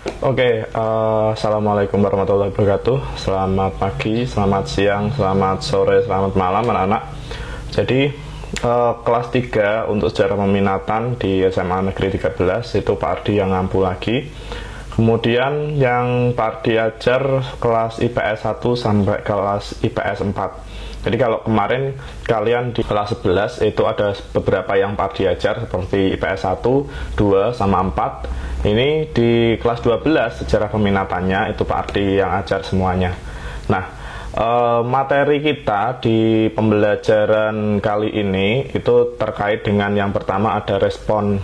Assalamualaikum warahmatullahi wabarakatuh. Selamat pagi, selamat siang, selamat sore, selamat malam anak-anak. Jadi kelas 3 untuk sejarah peminatan di SMA Negeri 13 itu Pak Ardi yang ngampu lagi. Kemudian yang Pak Ardi ajar kelas IPS 1 sampai kelas IPS 4. Jadi kalau kemarin kalian di kelas 11 itu ada beberapa yang Pak Ardi ajar seperti IPS 1, 2, sama 4. Ini di kelas 12 sejarah peminatannya itu Pak Ardi yang ajar semuanya. Nah, materi kita di pembelajaran kali ini itu terkait dengan yang pertama ada respon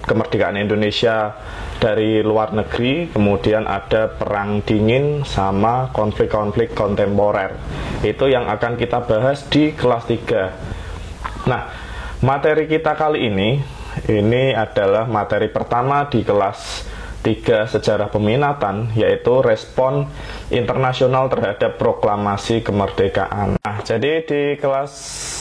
kemerdekaan Indonesia dari luar negeri, kemudian ada perang dingin sama konflik-konflik kontemporer. Itu yang akan kita bahas di kelas 3. Nah, materi kita kali ini adalah materi pertama di kelas 3 sejarah peminatan, yaitu respon internasional terhadap proklamasi kemerdekaan. Nah, jadi di kelas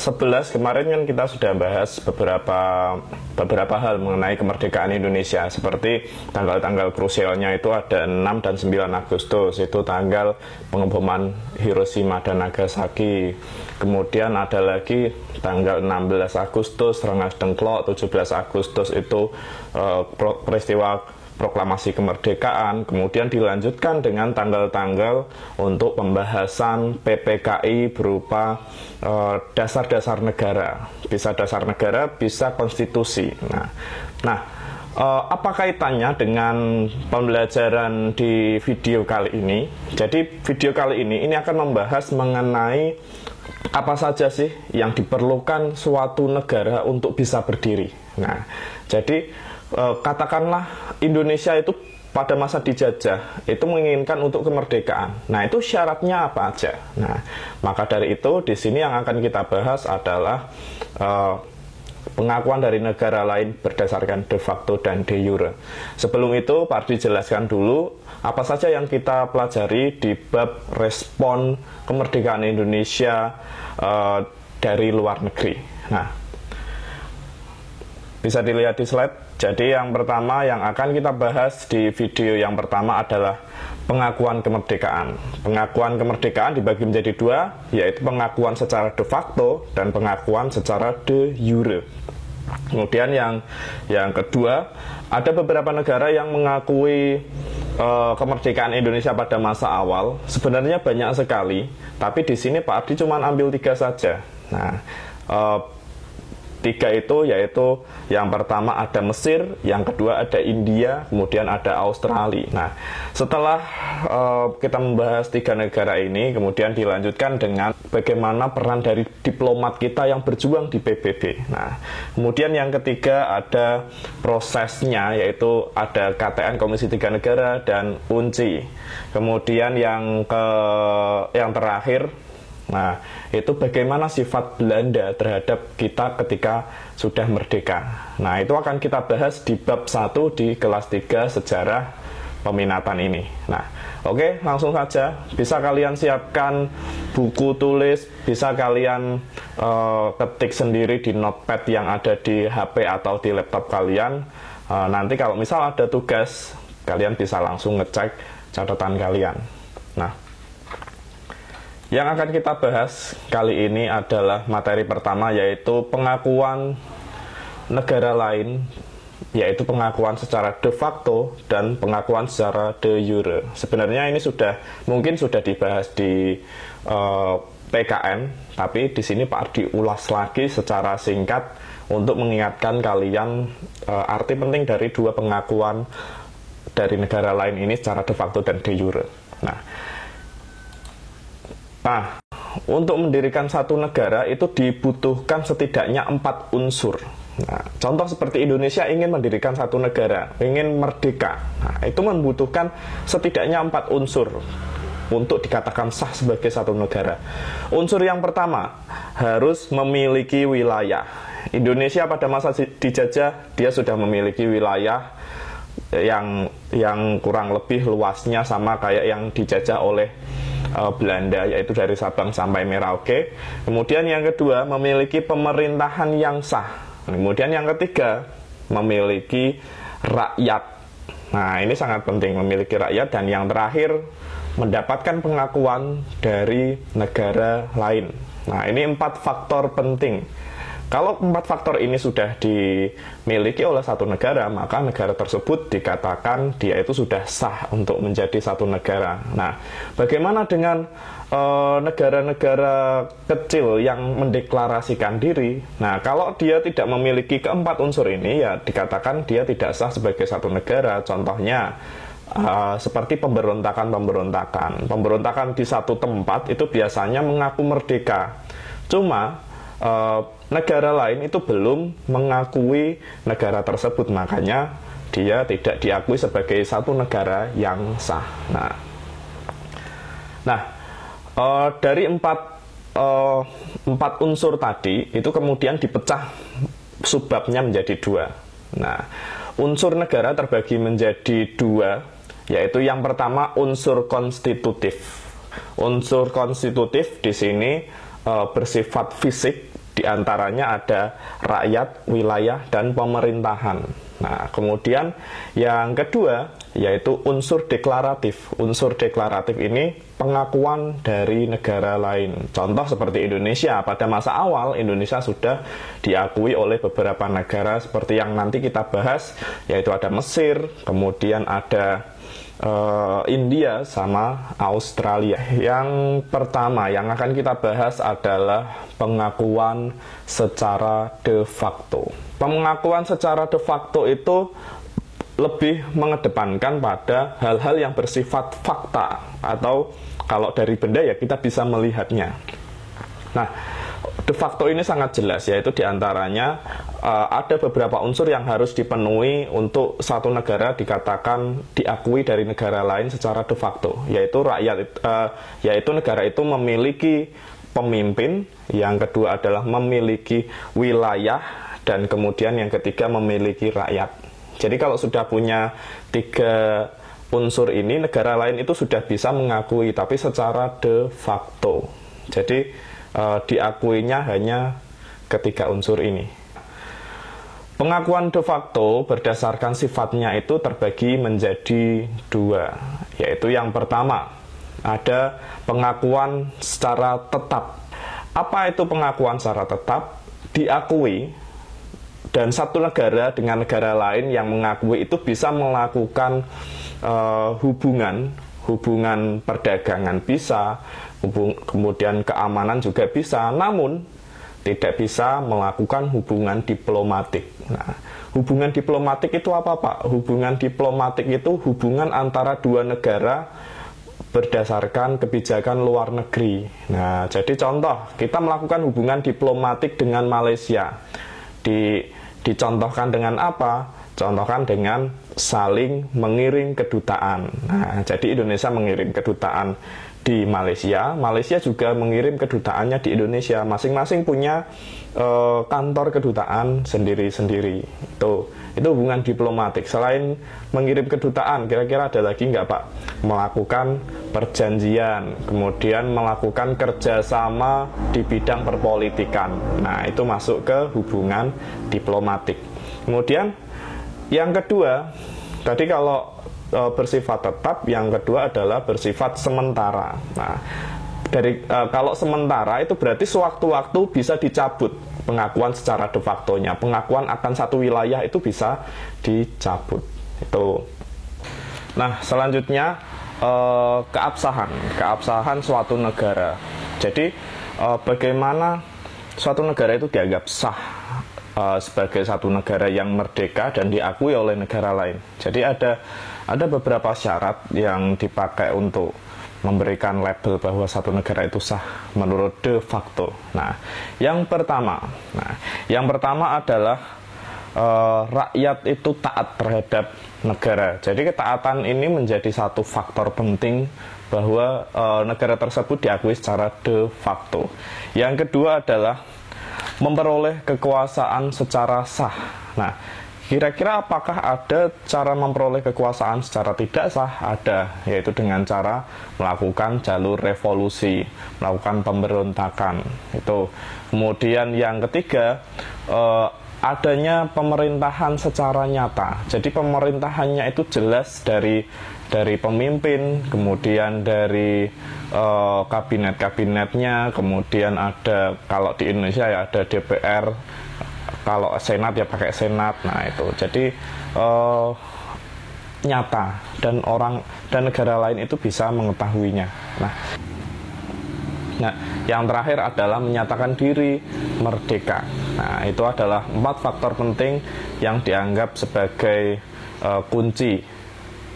11 kemarin kan kita sudah bahas beberapa hal mengenai kemerdekaan Indonesia, seperti tanggal-tanggal krusialnya itu ada 6 dan 9 Agustus, itu tanggal pengeboman Hiroshima dan Nagasaki. Kemudian ada lagi tanggal 16 Agustus, Rengas Dengklok, 17 Agustus itu peristiwa proklamasi kemerdekaan. Kemudian dilanjutkan dengan tanggal-tanggal untuk pembahasan PPKI berupa dasar-dasar negara. Bisa dasar negara, bisa konstitusi. Nah, apa kaitannya dengan pembelajaran di video kali ini? Jadi video kali ini akan membahas mengenai apa saja sih yang diperlukan suatu negara untuk bisa berdiri. Nah, jadi katakanlah Indonesia itu pada masa dijajah itu menginginkan untuk kemerdekaan. Nah, itu syaratnya apa aja? Nah, maka dari itu di sini yang akan kita bahas adalah pengakuan dari negara lain berdasarkan de facto dan de jure. Sebelum itu, Pak Ardi jelaskan dulu apa saja yang kita pelajari di bab respon kemerdekaan Indonesia dari luar negeri. Nah, bisa dilihat di slide. Jadi yang pertama yang akan kita bahas di video yang pertama adalah pengakuan kemerdekaan. Pengakuan kemerdekaan dibagi menjadi dua, yaitu pengakuan secara de facto dan pengakuan secara de jure. Kemudian yang kedua, ada beberapa negara yang mengakui kemerdekaan Indonesia pada masa awal. Sebenarnya banyak sekali, tapi di sini Pak Ardi cuma ambil 3 saja. Nah, 3 itu yaitu yang pertama ada Mesir, yang kedua ada India, kemudian ada Australia. Nah, setelah kita membahas 3 negara ini, kemudian dilanjutkan dengan bagaimana peran dari diplomat kita yang berjuang di PBB. Nah, kemudian yang ketiga ada prosesnya, yaitu ada KTN Komisi 3 Negara dan UNCI. Kemudian yang terakhir, nah, itu bagaimana sifat Belanda terhadap kita ketika sudah merdeka. Nah, itu akan kita bahas di bab 1 di kelas 3 sejarah peminatan ini. Nah, oke, langsung saja. Bisa kalian siapkan buku tulis, bisa kalian ketik sendiri di notepad yang ada di HP atau di laptop kalian. Nanti kalau misal ada tugas, kalian bisa langsung ngecek catatan kalian. Nah, yang akan kita bahas kali ini adalah materi pertama, yaitu pengakuan negara lain, yaitu pengakuan secara de facto dan pengakuan secara de jure. Sebenarnya ini mungkin sudah dibahas di PKN, tapi di sini Pak Ardi ulas lagi secara singkat untuk mengingatkan kalian arti penting dari 2 pengakuan dari negara lain ini secara de facto dan de jure. Nah, untuk mendirikan satu negara itu dibutuhkan setidaknya 4 unsur. Nah, contoh seperti Indonesia ingin mendirikan satu negara, ingin merdeka. Nah, itu membutuhkan setidaknya 4 unsur untuk dikatakan sah sebagai satu negara. Unsur yang pertama, harus memiliki wilayah. Indonesia pada masa dijajah, dia sudah memiliki wilayah yang kurang lebih luasnya sama kayak yang dijajah oleh Belanda, yaitu dari Sabang sampai Merauke. Kemudian yang kedua, memiliki pemerintahan yang sah. Kemudian yang ketiga, memiliki rakyat. Nah, ini sangat penting, memiliki rakyat. Dan yang terakhir, mendapatkan pengakuan dari negara lain. Nah, ini 4 faktor penting. Kalau 4 faktor ini sudah dimiliki oleh satu negara, maka negara tersebut dikatakan dia itu sudah sah untuk menjadi satu negara. Nah, bagaimana dengan negara-negara kecil yang mendeklarasikan diri? Nah, kalau dia tidak memiliki keempat unsur ini, ya dikatakan dia tidak sah sebagai satu negara. Contohnya, seperti pemberontakan di satu tempat itu biasanya mengaku merdeka. Cuma negara lain itu belum mengakui negara tersebut, makanya dia tidak diakui sebagai satu negara yang sah. Dari empat unsur tadi itu kemudian dipecah subbabnya menjadi 2. Nah, unsur negara terbagi menjadi 2, yaitu yang pertama unsur konstitutif. Unsur konstitutif di sini bersifat fisik, diantaranya ada rakyat, wilayah, dan pemerintahan. Nah, kemudian yang kedua yaitu unsur deklaratif. Unsur deklaratif ini pengakuan dari negara lain. Contoh seperti Indonesia, pada masa awal Indonesia sudah diakui oleh beberapa negara seperti yang nanti kita bahas, yaitu ada Mesir, kemudian ada India sama Australia. Yang pertama yang akan kita bahas adalah pengakuan secara de facto. Pengakuan secara de facto itu lebih mengedepankan pada hal-hal yang bersifat fakta, atau kalau dari benda ya kita bisa melihatnya. Nah, de facto ini sangat jelas, yaitu diantaranya ada beberapa unsur yang harus dipenuhi untuk satu negara dikatakan diakui dari negara lain secara de facto, yaitu yaitu negara itu memiliki pemimpin, yang kedua adalah memiliki wilayah, dan kemudian yang ketiga memiliki rakyat. Jadi kalau sudah punya 3 unsur ini, negara lain itu sudah bisa mengakui, tapi secara de facto. Jadi diakuinya hanya ketiga unsur ini. Pengakuan de facto berdasarkan sifatnya itu terbagi menjadi 2, yaitu yang pertama ada pengakuan secara tetap. Apa itu pengakuan secara tetap? Diakui, dan satu negara dengan negara lain yang mengakui itu bisa melakukan hubungan perdagangan bisa, kemudian keamanan juga bisa, namun tidak bisa melakukan hubungan diplomatik. Nah, hubungan diplomatik itu apa, Pak? Hubungan diplomatik itu hubungan antara 2 negara berdasarkan kebijakan luar negeri. Nah, jadi contoh, kita melakukan hubungan diplomatik dengan Malaysia. Dicontohkan dengan apa? Contohkan dengan saling mengirim kedutaan. Nah, jadi Indonesia mengirim kedutaan di Malaysia, Malaysia juga mengirim kedutaannya di Indonesia. Masing-masing punya kantor kedutaan sendiri-sendiri. Itu hubungan diplomatik. Selain mengirim kedutaan, kira-kira ada lagi nggak, Pak? Melakukan perjanjian, kemudian melakukan kerjasama di bidang perpolitikan. Nah, itu masuk ke hubungan diplomatik. Kemudian yang kedua, tadi kalau bersifat tetap, yang kedua adalah bersifat sementara. Nah, kalau sementara itu berarti sewaktu-waktu bisa dicabut pengakuan secara de facto-nya. Pengakuan akan satu wilayah itu bisa dicabut. Itu. Nah, selanjutnya keabsahan suatu negara. Jadi bagaimana suatu negara itu dianggap sah sebagai satu negara yang merdeka dan diakui oleh negara lain. Jadi ada beberapa syarat yang dipakai untuk memberikan label bahwa satu negara itu sah menurut de facto. Nah, yang pertama adalah rakyat itu taat terhadap negara. Jadi ketaatan ini menjadi satu faktor penting bahwa negara tersebut diakui secara de facto. Yang kedua adalah memperoleh kekuasaan secara sah. Nah, kira-kira apakah ada cara memperoleh kekuasaan secara tidak sah? Ada, yaitu dengan cara melakukan jalur revolusi, melakukan pemberontakan. Itu. Kemudian yang ketiga, adanya pemerintahan secara nyata. Jadi pemerintahannya itu jelas dari pemimpin, kemudian dari kabinet-kabinetnya, kemudian ada, kalau di Indonesia ya ada DPR, kalau Senat ya pakai Senat. Nah itu jadi nyata, dan negara lain itu bisa mengetahuinya. Nah, yang terakhir adalah menyatakan diri merdeka. Nah, itu adalah 4 faktor penting yang dianggap sebagai kunci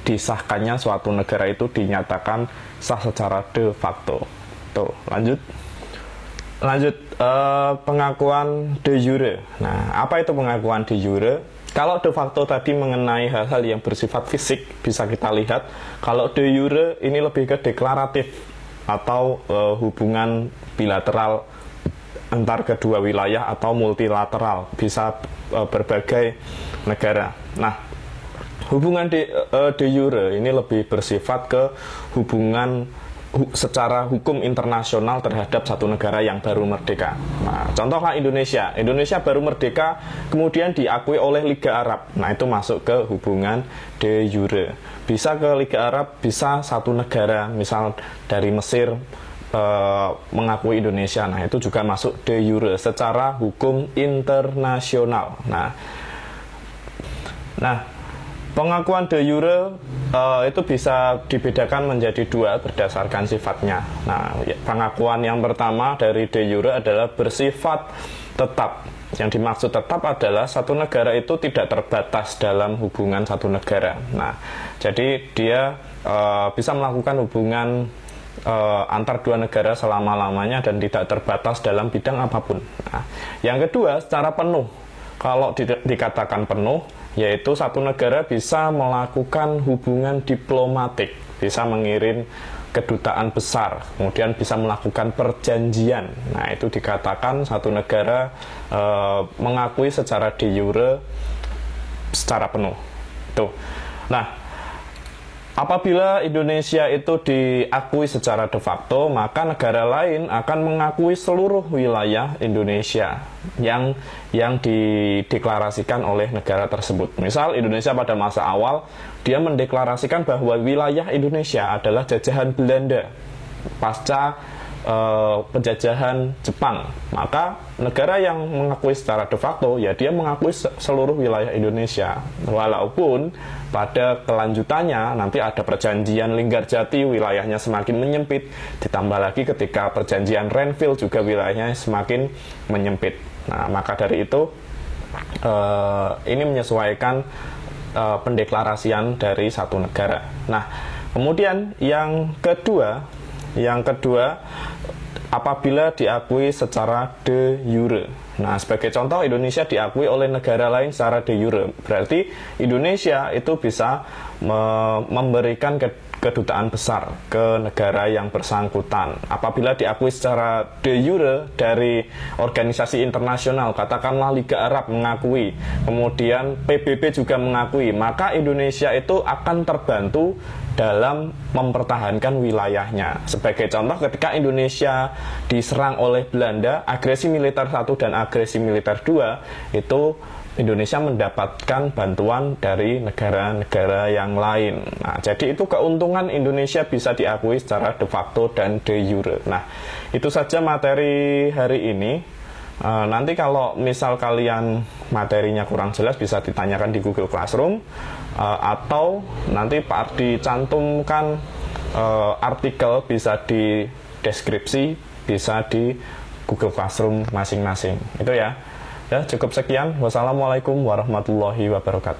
disahkannya suatu negara itu dinyatakan sah secara de facto. Tuh, lanjut, pengakuan de jure. Nah, apa itu pengakuan de jure? Kalau de facto tadi mengenai hal-hal yang bersifat fisik, bisa kita lihat. Kalau de jure ini lebih ke deklaratif, atau hubungan bilateral antar kedua wilayah, atau multilateral, bisa berbagai negara. Nah, hubungan de jure ini lebih bersifat ke hubungan secara hukum internasional terhadap satu negara yang baru merdeka. Nah, contohlah Indonesia baru merdeka, kemudian diakui oleh Liga Arab. Nah, itu masuk ke hubungan de jure. Bisa ke Liga Arab, bisa satu negara, misal dari Mesir mengakui Indonesia. Nah, itu juga masuk de jure secara hukum internasional. Nah, pengakuan de jure itu bisa dibedakan menjadi 2 berdasarkan sifatnya. Nah, pengakuan yang pertama dari de jure adalah bersifat tetap. Yang dimaksud tetap adalah satu negara itu tidak terbatas dalam hubungan satu negara. Nah, jadi dia bisa melakukan hubungan antar 2 negara selama-lamanya dan tidak terbatas dalam bidang apapun. Nah, yang kedua, secara penuh. Kalau dikatakan penuh, yaitu satu negara bisa melakukan hubungan diplomatik, bisa mengirim kedutaan besar, kemudian bisa melakukan perjanjian. Nah, itu dikatakan satu negara mengakui secara de jure secara penuh. Tuh. Nah, apabila Indonesia itu diakui secara de facto, maka negara lain akan mengakui seluruh wilayah Indonesia yang dideklarasikan oleh negara tersebut. Misal Indonesia pada masa awal, dia mendeklarasikan bahwa wilayah Indonesia adalah jajahan Belanda pasca penjajahan Jepang. Maka negara yang mengakui secara de facto, ya dia mengakui seluruh wilayah Indonesia. Walaupun pada kelanjutannya nanti ada perjanjian Linggarjati, wilayahnya semakin menyempit. Ditambah lagi ketika perjanjian Renville juga wilayahnya semakin menyempit. Nah, maka dari itu ini menyesuaikan pendeklarasian dari satu negara. Nah, kemudian yang kedua, apabila diakui secara de jure. Nah, sebagai contoh, Indonesia diakui oleh negara lain secara de jure. Berarti Indonesia itu bisa memberikan kedutaan besar ke negara yang bersangkutan. Apabila diakui secara de jure dari organisasi internasional, katakanlah Liga Arab mengakui, kemudian PBB juga mengakui, maka Indonesia itu akan terbantu dalam mempertahankan wilayahnya. Sebagai contoh, ketika Indonesia diserang oleh Belanda, agresi militer 1 dan agresi militer 2, itu Indonesia mendapatkan bantuan dari negara-negara yang lain. Nah, jadi itu keuntungan Indonesia bisa diakui secara de facto dan de jure. Nah, itu saja materi hari ini. Nanti kalau misal kalian materinya kurang jelas, bisa ditanyakan di Google Classroom, atau nanti Pak Ardi cantumkan artikel, bisa di deskripsi, bisa di Google Classroom masing-masing. Itu ya. Ya, cukup sekian. Wassalamualaikum warahmatullahi wabarakatuh.